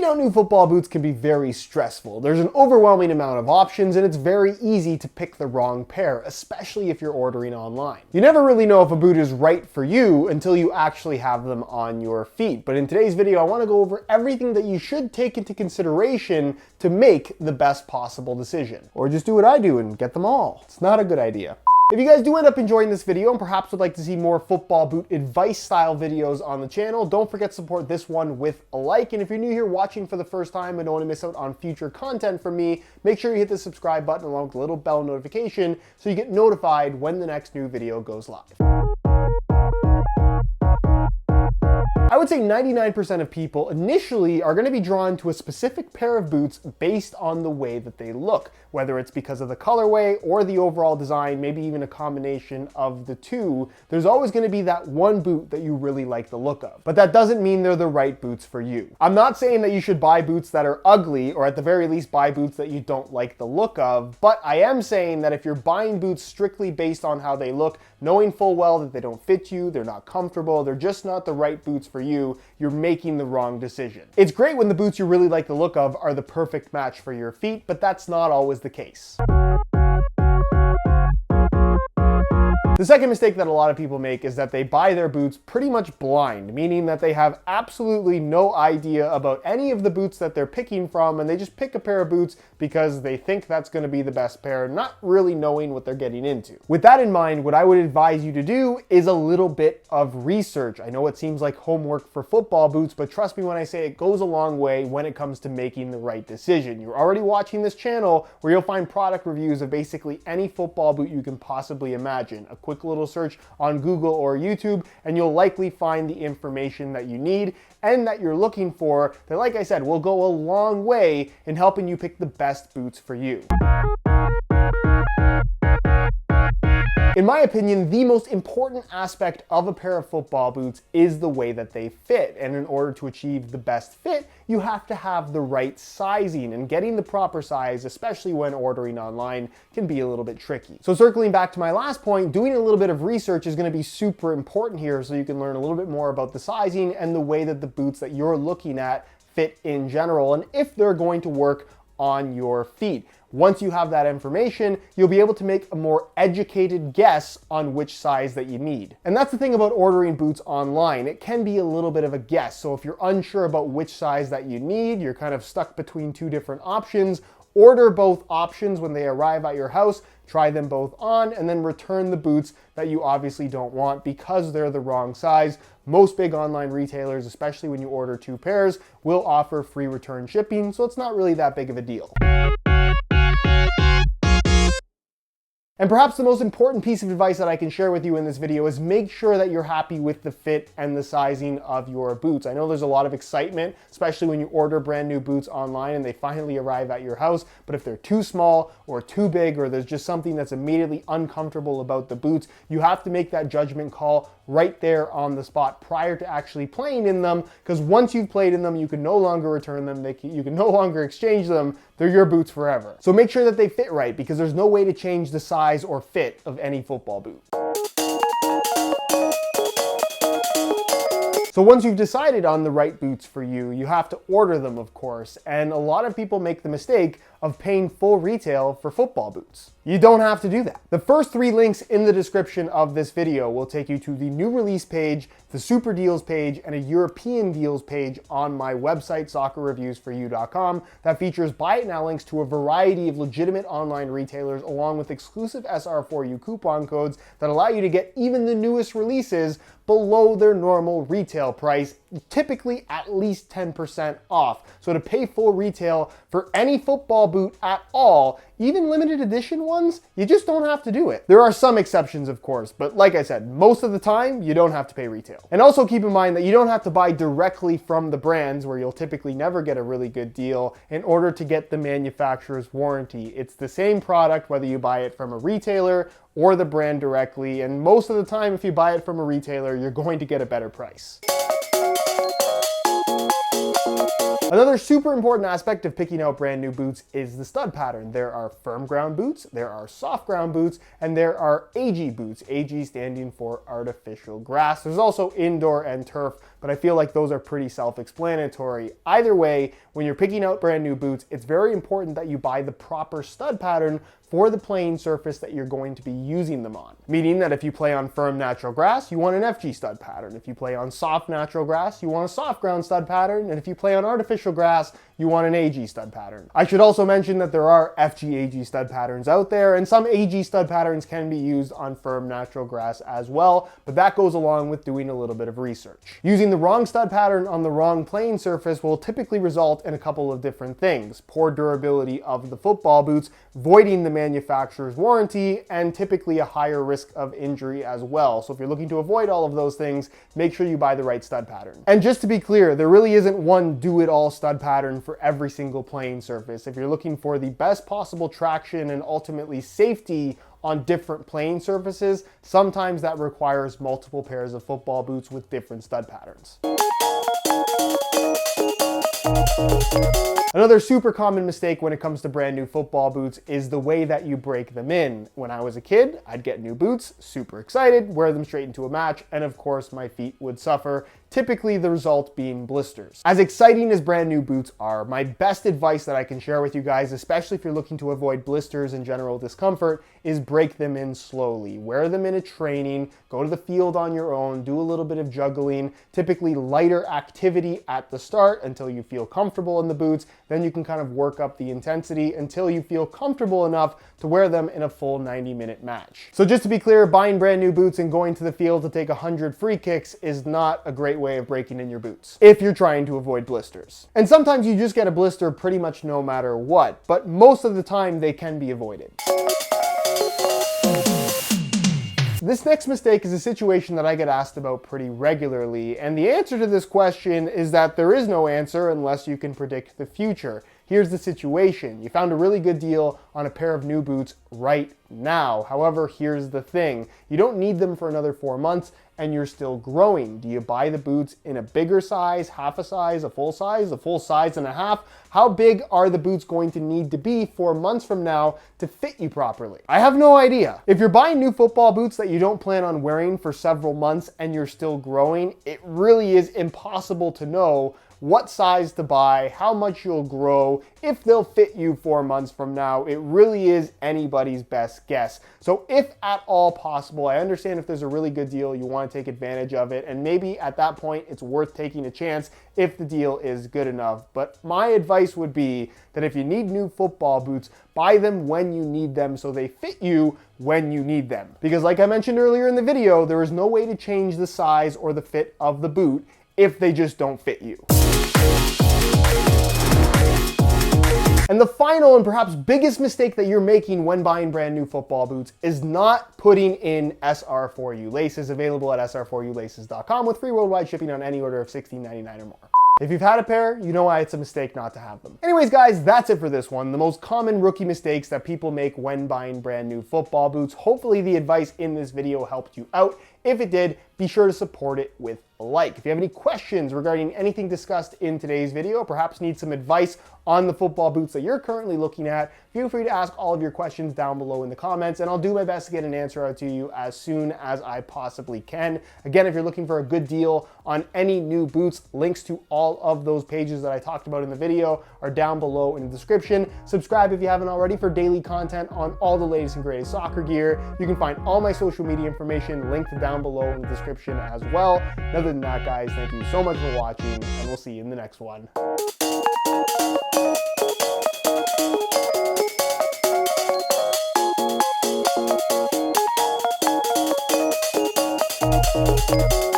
out new football boots can be very stressful. There's an overwhelming amount of options and it's very easy to pick the wrong pair, especially if you're ordering online. You never really know if a boot is right for you until you actually have them on your feet. But in today's video, I want to go over everything that you should take into consideration to make the best possible decision. Or just do what I do and get them all. It's not a good idea. If you guys do end up enjoying this video and perhaps would like to see more football boot advice style videos on the channel, don't forget to support this one with a like. And if you're new here watching for the first time and don't want to miss out on future content from me, make sure you hit the subscribe button along with the little bell notification so you get notified when the next new video goes live. I would say 99% of people initially are going to be drawn to a specific pair of boots based on the way that they look, whether it's because of the colorway or the overall design, maybe even a combination of the two. There's always going to be that one boot that you really like the look of, but that doesn't mean they're the right boots for you. I'm not saying that you should buy boots that are ugly, or at the very least buy boots that you don't like the look of, but I am saying that if you're buying boots strictly based on how they look, knowing full well that they don't fit you, they're not comfortable, they're just not the right boots for you, you're making the wrong decision. It's great when the boots you really like the look of are the perfect match for your feet, but that's not always the case. The second mistake that a lot of people make is that they buy their boots pretty much blind, meaning that they have absolutely no idea about any of the boots that they're picking from, and they just pick a pair of boots because they think that's going to be the best pair, not really knowing what they're getting into. With that in mind, what I would advise you to do is a little bit of research. I know it seems like homework for football boots, but trust me when I say it goes a long way when it comes to making the right decision. You're already watching this channel where you'll find product reviews of basically any football boot you can possibly imagine. A quick little search on Google or YouTube, and you'll likely find the information that you need and that you're looking for that, like I said, will go a long way in helping you pick the best boots for you. In my opinion, the most important aspect of a pair of football boots is the way that they fit. And in order to achieve the best fit, you have to have the right sizing, and getting the proper size, especially when ordering online, can be a little bit tricky. So circling back to my last point, doing a little bit of research is going to be super important here so you can learn a little bit more about the sizing and the way that the boots that you're looking at fit in general, and if they're going to work on your feet. Once you have that information, you'll be able to make a more educated guess on which size that you need. And that's the thing about ordering boots online. It can be a little bit of a guess. So if you're unsure about which size that you need, you're kind of stuck between two different options, order both options when they arrive at your house, try them both on, and then return the boots that you obviously don't want because they're the wrong size. Most big online retailers, especially when you order two pairs, will offer free return shipping, so it's not really that big of a deal. And perhaps the most important piece of advice that I can share with you in this video is make sure that you're happy with the fit and the sizing of your boots. I know there's a lot of excitement, especially when you order brand new boots online and they finally arrive at your house, but if they're too small or too big, or there's just something that's immediately uncomfortable about the boots, you have to make that judgment call right there on the spot prior to actually playing in them, because once you've played in them, you can no longer return them, you can no longer exchange them, they're your boots forever. So make sure that they fit right, because there's no way to change the size or fit of any football boot. So once you've decided on the right boots for you, you have to order them, of course, and a lot of people make the mistake of paying full retail for football boots. You don't have to do that. The first 3 links in the description of this video will take you to the new release page, the super deals page, and a European deals page on my website, soccerreviewsforyou.com, that features buy it now links to a variety of legitimate online retailers, along with exclusive SR4U coupon codes that allow you to get even the newest releases below their normal retail price, typically at least 10% off. So to pay full retail for any football boot at all, even limited edition ones, you just don't have to do it. There are some exceptions, of course, but like I said, most of the time, you don't have to pay retail. And also keep in mind that you don't have to buy directly from the brands, where you'll typically never get a really good deal, in order to get the manufacturer's warranty. It's the same product whether you buy it from a retailer or the brand directly, and most of the time, if you buy it from a retailer, you're going to get a better price. Another super important aspect of picking out brand new boots is the stud pattern. There are firm ground boots, there are soft ground boots, and there are AG boots. AG standing for artificial grass. There's also indoor and turf but I feel like those are pretty self-explanatory. Either way, when you're picking out brand new boots, it's very important that you buy the proper stud pattern for the playing surface that you're going to be using them on. Meaning that if you play on firm natural grass, you want an FG stud pattern. If you play on soft natural grass, you want a soft ground stud pattern. And if you play on artificial grass, you want an AG stud pattern. I should also mention that there are FG AG stud patterns out there, and some AG stud patterns can be used on firm natural grass as well, but that goes along with doing a little bit of research. Using the wrong stud pattern on the wrong playing surface will typically result in a couple of different things: poor durability of the football boots, voiding the manufacturer's warranty, and typically a higher risk of injury as well. So if you're looking to avoid all of those things, make sure you buy the right stud pattern. And just to be clear, there really isn't one do-it-all stud pattern for every single playing surface. If you're looking for the best possible traction and ultimately safety on different playing surfaces, sometimes that requires multiple pairs of football boots with different stud patterns. Another super common mistake when it comes to brand new football boots is the way that you break them in. When I was a kid, I'd get new boots, super excited, wear them straight into a match, and of course my feet would suffer, typically the result being blisters. As exciting as brand new boots are, my best advice that I can share with you guys, especially if you're looking to avoid blisters and general discomfort, is break them in slowly. Wear them in a training, go to the field on your own, do a little bit of juggling, typically lighter activity at the start until you feel comfortable in the boots. Then you can kind of work up the intensity until you feel comfortable enough to wear them in a full 90-minute match. So just to be clear, buying brand new boots and going to the field to take 100 free kicks is not a great way of breaking in your boots if you're trying to avoid blisters. And sometimes you just get a blister pretty much no matter what, but most of the time they can be avoided. This next mistake is a situation that I get asked about pretty regularly, and the answer to this question is that there is no answer unless you can predict the future. Here's the situation. You found a really good deal on a pair of new boots right now. However, here's the thing. You don't need them for another 4 months and you're still growing. Do you buy the boots in a bigger size, half a size, a full size and a half? How big are the boots going to need to be 4 months from now to fit you properly? I have no idea. If you're buying new football boots that you don't plan on wearing for several months and you're still growing, it really is impossible to know what size to buy, how much you'll grow, if they'll fit you 4 months from now. It really is anybody's best guess. So if at all possible, I understand if there's a really good deal, you want to take advantage of it, and maybe at that point it's worth taking a chance if the deal is good enough. But my advice would be that if you need new football boots, buy them when you need them so they fit you when you need them. Because like I mentioned earlier in the video, there is no way to change the size or the fit of the boot if they just don't fit you. And the final and perhaps biggest mistake that you're making when buying brand new football boots is not putting in SR4U laces, available at sr4ulaces.com with free worldwide shipping on any order of $16.99 or more. If you've had a pair, you know why it's a mistake not to have them. Anyways, guys, that's it for this one. The most common rookie mistakes that people make when buying brand new football boots. Hopefully the advice in this video helped you out. If it did, be sure to support it with a like. If you have any questions regarding anything discussed in today's video, perhaps need some advice on the football boots that you're currently looking at, feel free to ask all of your questions down below in the comments, and I'll do my best to get an answer out to you as soon as I possibly can. Again, if you're looking for a good deal on any new boots, links to all of those pages that I talked about in the video are down below in the description. Subscribe if you haven't already for daily content on all the latest and greatest soccer gear. You can find all my social media information linked down below in the description as well. Other than that, guys, thank you so much for watching, and we'll see you in the next one. Thank you.